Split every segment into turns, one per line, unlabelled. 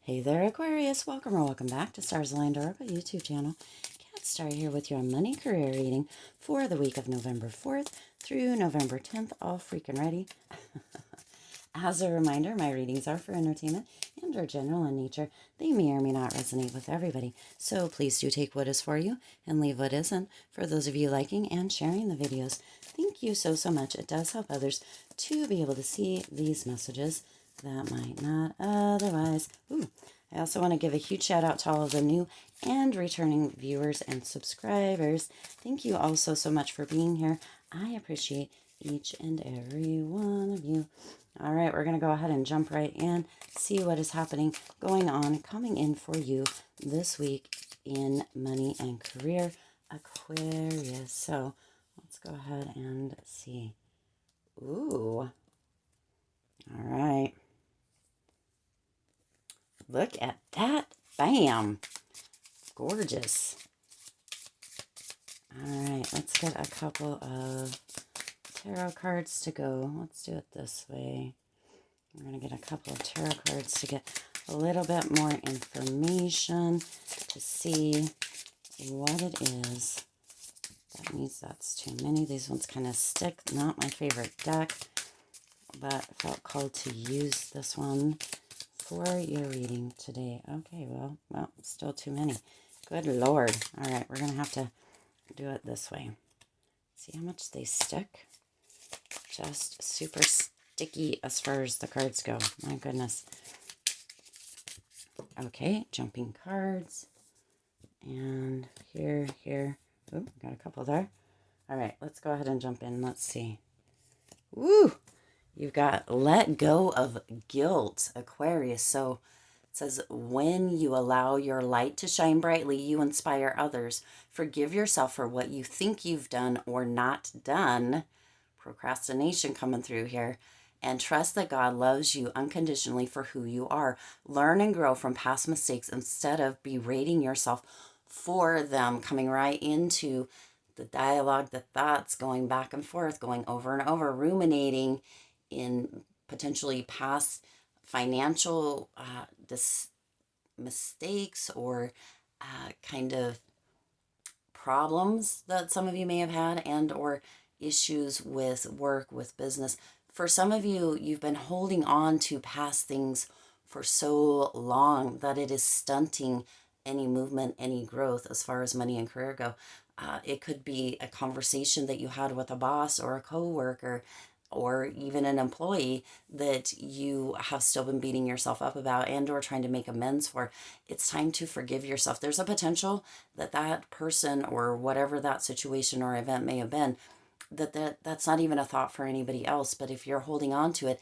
Hey there, Aquarius. Welcome or welcome back to Stars Aligned Oracle YouTube channel. Cat Star here with your money career reading for the week of November 4th through November 10th. All freaking ready. As a reminder, my readings are for entertainment and are general in nature. They may or may not resonate with everybody. So please do take what is for you and leave what isn't. For those of you liking and sharing the videos, thank you so much. It does help others to be able to see these messages that might not otherwise. I also want to give a huge shout out to all of the new and returning viewers and subscribers. Thank you all so much for being here. I appreciate each and every one of you. All right, we're going to go ahead and jump right in, see what is happening, going on, coming in for you this week in money and career, Aquarius. So let's go ahead and see. Ooh. All right. Look at that. Bam. Gorgeous. All right, let's get a couple of tarot cards to go. Let's do it this way. We're going to get a couple of tarot cards to get a little bit more information to see what it is. That means that's too many. These ones kind of stick. Not my favorite deck, but felt called to use this one for your reading today. Okay, well, still too many. Good Lord. All right, we're going to have to do it this way. See how much they stick? Just super sticky as far as the cards go. My goodness. Okay, jumping cards. And here. Oh, got a couple there. All right, let's go ahead and jump in. Let's see. Woo! You've got let go of guilt, Aquarius. So it says, when you allow your light to shine brightly, you inspire others. Forgive yourself for what you think you've done or not done. Procrastination coming through here. And trust that God loves you unconditionally for who you are. Learn and grow from past mistakes instead of berating yourself for them. Coming right into the dialogue, the thoughts, going back and forth, going over and over, ruminating in potentially past financial mistakes or kind of problems that some of you may have had, and or issues with work, with business. For some of you, you've been holding on to past things for so long that it is stunting any movement, any growth as far as money and career go. It could be a conversation that you had with a boss or a coworker or even an employee that you have still been beating yourself up about and or trying to make amends for. It's time to forgive yourself. There's a potential that that person or whatever that situation or event may have been, that's not even a thought for anybody else. But if you're holding on to it,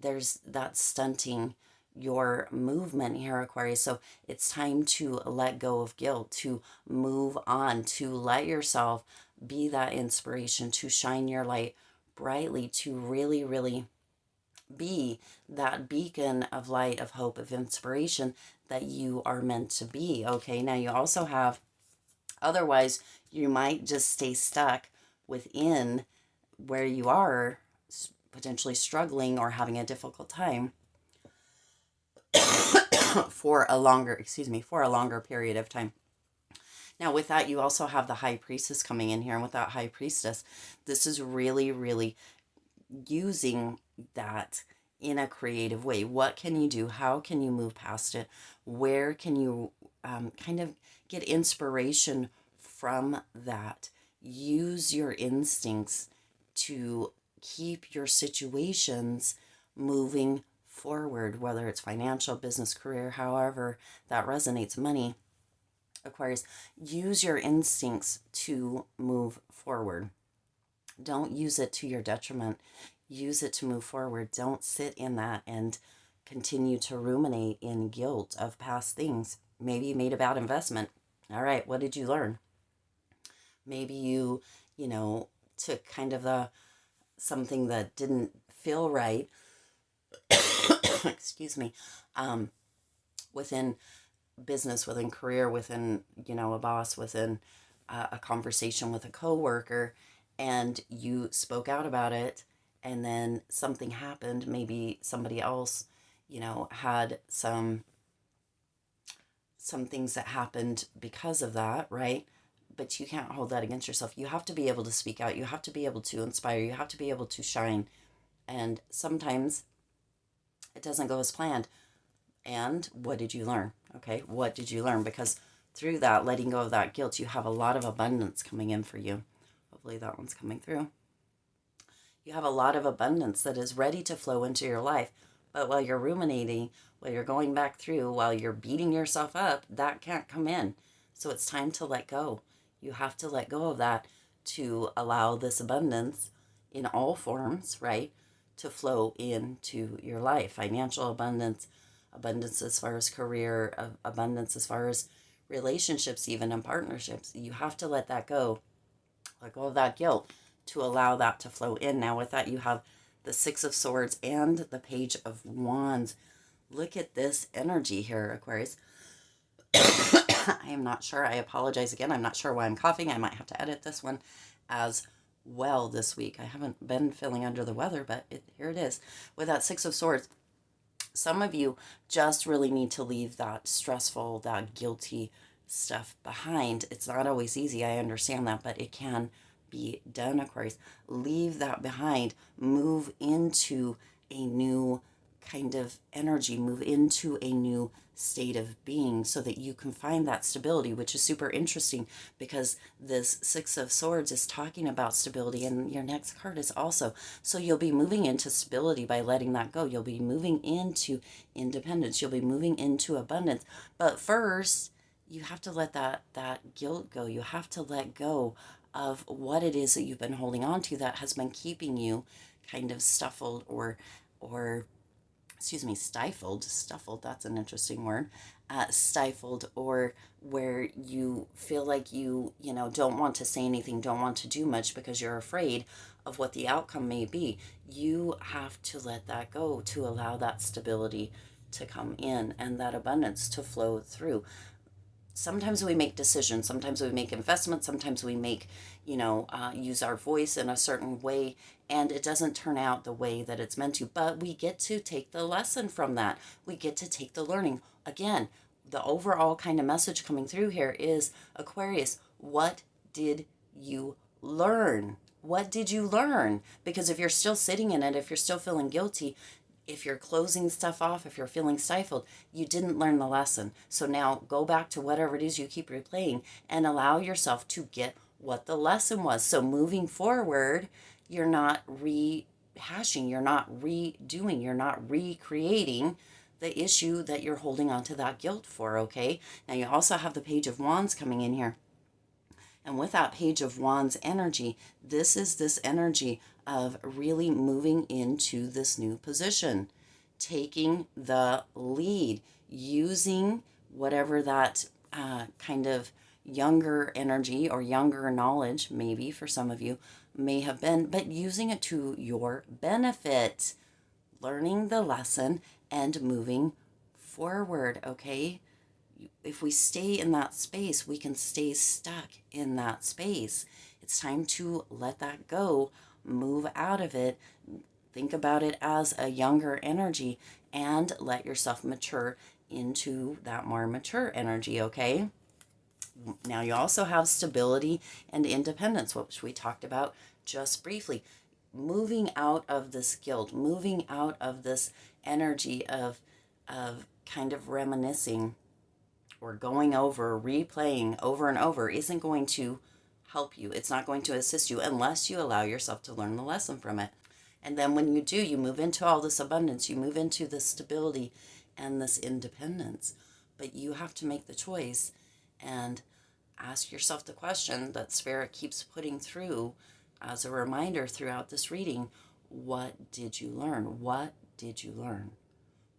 that's stunting your movement here, Aquarius. So it's time to let go of guilt, to move on, to let yourself be that inspiration, to shine your light brightly, to really be that beacon of light, of hope, of inspiration that you are meant to be. Okay, now you also have, otherwise you might just stay stuck within where you are, potentially struggling or having a difficult time for a longer period of time. Now, with that, you also have the High Priestess coming in here. And with that High Priestess, this is really using that in a creative way. What can you do? How can you move past it? Where can you kind of get inspiration from that? Use your instincts to keep your situations moving forward, whether it's financial, business, career, however that resonates, money. Aquarius, use your instincts to move forward. Don't use it to your detriment. Use it to move forward. Don't sit in that and continue to ruminate in guilt of past things. Maybe you made a bad investment. All right, what did you learn? Maybe you took kind of something that didn't feel right, excuse me, within business, within career, within, a boss, within a conversation with a coworker, and you spoke out about it, and then something happened. Maybe somebody else, had some some things that happened because of that, right? But you can't hold that against yourself. You have to be able to speak out. You have to be able to inspire. You have to be able to shine. And sometimes it doesn't go as planned. And what did you learn? Okay, what did you learn? Because through that, letting go of that guilt, you have a lot of abundance coming in for you. Hopefully that one's coming through. You have a lot of abundance that is ready to flow into your life. But while you're ruminating, while you're going back through, while you're beating yourself up, that can't come in. So it's time to let go. You have to let go of that to allow this abundance in all forms, right, to flow into your life. Financial abundance, abundance as far as career, abundance as far as relationships, even in partnerships. You have to let that go. Let go of that guilt to allow that to flow in. Now with that, you have the Six of Swords and the Page of Wands. Look at this energy here, Aquarius. I am not sure. I apologize again. I'm not sure why I'm coughing. I might have to edit this one as well this week. I haven't been feeling under the weather, but here it is. With that Six of Swords, some of you just really need to leave that stressful, that guilty stuff behind. It's not always easy. I understand that, but it can be done, Aquarius. Leave that behind. Move into a new kind of energy. Move into a new state of being so that you can find that stability, which is super interesting because this Six of Swords is talking about stability, and your next card is also. So you'll be moving into stability by letting that go. You'll be moving into independence. You'll be moving into abundance. But first, you have to let that guilt go. You have to let go of what it is that you've been holding on to that has been keeping you kind of stifled or stifled, that's an interesting word, stifled, or where you feel like you don't want to say anything, don't want to do much because you're afraid of what the outcome may be. You have to let that go to allow that stability to come in and that abundance to flow through. Sometimes we make decisions, sometimes we make investments, sometimes we make, use our voice in a certain way, and it doesn't turn out the way that it's meant to. But we get to take the lesson from that. We get to take the learning. Again, the overall kind of message coming through here is, Aquarius, what did you learn? What did you learn? Because if you're still sitting in it, if you're still feeling guilty, if you're closing stuff off, if you're feeling stifled, you didn't learn the lesson. So now go back to whatever it is you keep replaying and allow yourself to get what the lesson was. So moving forward, you're not rehashing, you're not redoing, you're not recreating the issue that you're holding on to that guilt for, okay? Now you also have the Page of Wands coming in here. And with that Page of Wands energy, this is this energy of really moving into this new position, taking the lead, using whatever that kind of younger energy or younger knowledge, maybe for some of you, may have been, but using it to your benefit, learning the lesson and moving forward, okay? If we stay in that space, we can stay stuck in that space. It's time to let that go, move out of it, think about it as a younger energy, and let yourself mature into that more mature energy, okay? Now you also have stability and independence, which we talked about just briefly. Moving out of this guilt, moving out of this energy of kind of reminiscing or going over, replaying over and over isn't going to help you. It's not going to assist you unless you allow yourself to learn the lesson from it. And then when you do, you move into all this abundance, you move into this stability and this independence. But you have to make the choice and ask yourself the question that Spirit keeps putting through as a reminder throughout this reading. What did you learn? What did you learn?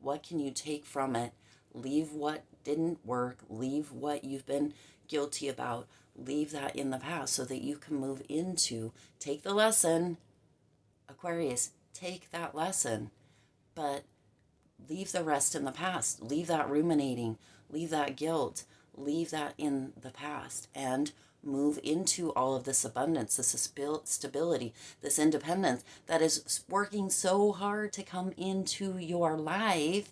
What can you take from it? Leave what didn't work. Leave what you've been guilty about. Leave that in the past so that you can move into, take the lesson, Aquarius, take that lesson, but leave the rest in the past. Leave that ruminating, leave that guilt, leave that in the past, and move into all of this abundance, this stability, this independence that is working so hard to come into your life,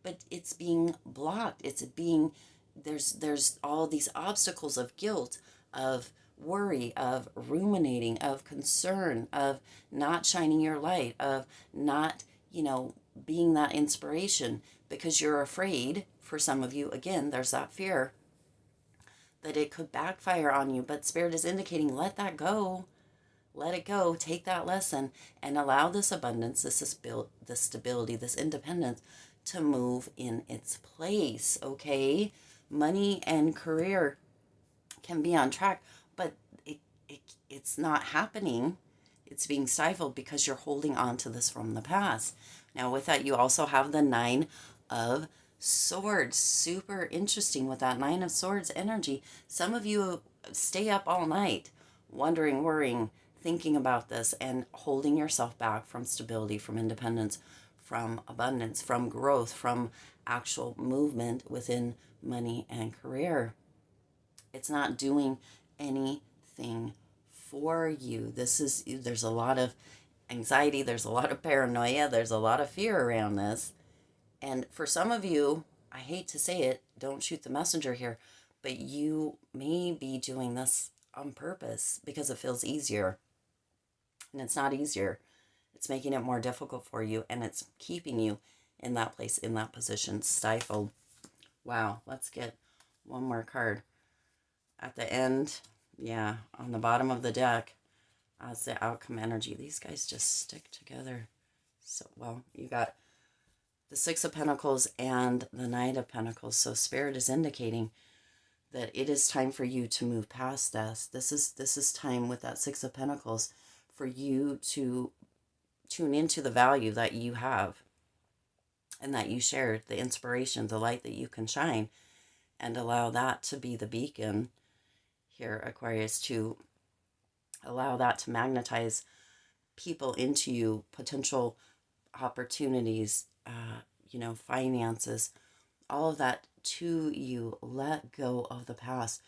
but it's being blocked. It's being there's all these obstacles of guilt, of worry, of ruminating, of concern, of not shining your light, of not, being that inspiration because you're afraid. For some of you, again, there's that fear that it could backfire on you, but Spirit is indicating let that go. Let it go. Take that lesson and allow this abundance, this stability, this independence to move in its place. Okay, money and career can be on track, but it's not happening. It's being stifled because you're holding on to this from the past. Now, with that, you also have the Nine of Swords. Super interesting with that Nine of Swords energy. Some of you stay up all night wondering, worrying, thinking about this, and holding yourself back from stability, from independence, from abundance, from growth, from actual movement within money and career. It's not doing anything for you. There's a lot of anxiety, there's a lot of paranoia, there's a lot of fear around this. And for some of you, I hate to say it, don't shoot the messenger here, but you may be doing this on purpose because it feels easier. And it's not easier. It's making it more difficult for you, and it's keeping you in that place, in that position, stifled. Wow, let's get one more card. At the end, yeah, on the bottom of the deck, as the outcome energy. These guys just stick together so well. You got the Six of Pentacles and the Knight of Pentacles. So Spirit is indicating that it is time for you to move past this. This is time with that Six of Pentacles for you to tune into the value that you have and that you share, the inspiration, the light that you can shine, and allow that to be the beacon here, Aquarius, to allow that to magnetize people into you, potential opportunities, finances, all of that to you. Let go of the past.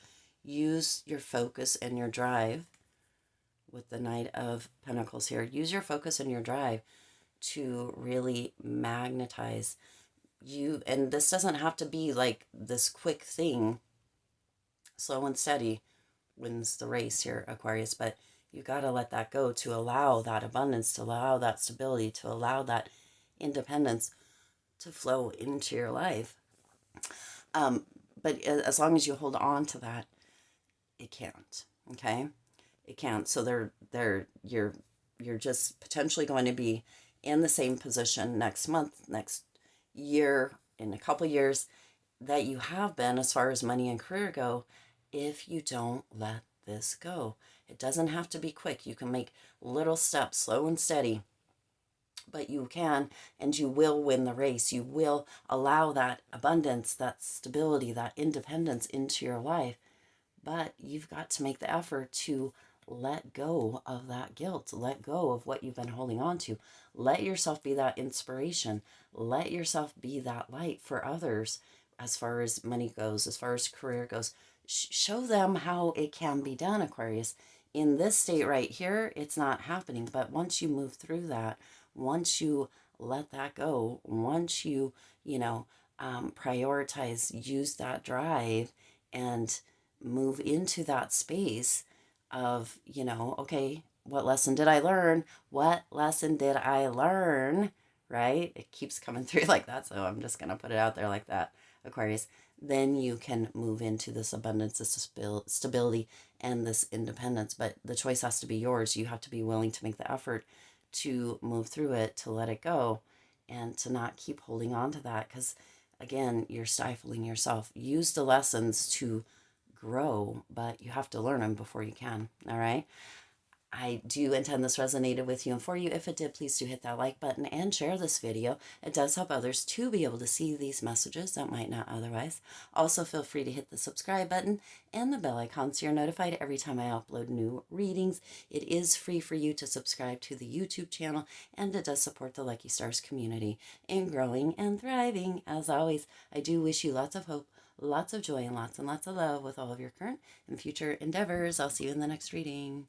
Use your focus and your drive with the Knight of Pentacles here. Use your focus and your drive to really magnetize you. And this doesn't have to be like this quick thing. Slow and steady wins the race here, Aquarius, but you got to let that go to allow that abundance, to allow that stability, to allow that independence to flow into your life. But as long as you hold on to that, it can't. Okay, it can't. So you're just potentially going to be in the same position next month, next year, in a couple years that you have been as far as money and career go, if you don't let this go. It doesn't have to be quick. You can make little steps, slow and steady, but you can and you will win the race. You will allow that abundance, that stability, that independence into your life. But you've got to make the effort to let go of that guilt. Let go of what you've been holding on to. Let yourself be that inspiration. Let yourself be that light for others as far as money goes, as far as career goes. Show them how it can be done, Aquarius. In this state right here, it's not happening. But once you move through that, once you let that go, once you, prioritize, use that drive and move into that space of, okay, what lesson did I learn? What lesson did I learn? Right? It keeps coming through like that. So I'm just going to put it out there like that, Aquarius. Then you can move into this abundance, this stability, and this independence. But the choice has to be yours. You have to be willing to make the effort to move through it, to let it go, and to not keep holding on to that. Because, again, you're stifling yourself. Use the lessons to grow, but you have to learn them before you can. All right? I do intend this resonated with you and for you. If it did, please do hit that like button and share this video. It does help others to be able to see these messages that might not otherwise. Also, feel free to hit the subscribe button and the bell icon so you're notified every time I upload new readings. It is free for you to subscribe to the YouTube channel, and it does support the Lucky Stars community in growing and thriving. As always, I do wish you lots of hope, lots of joy, and lots of love with all of your current and future endeavors. I'll see you in the next reading.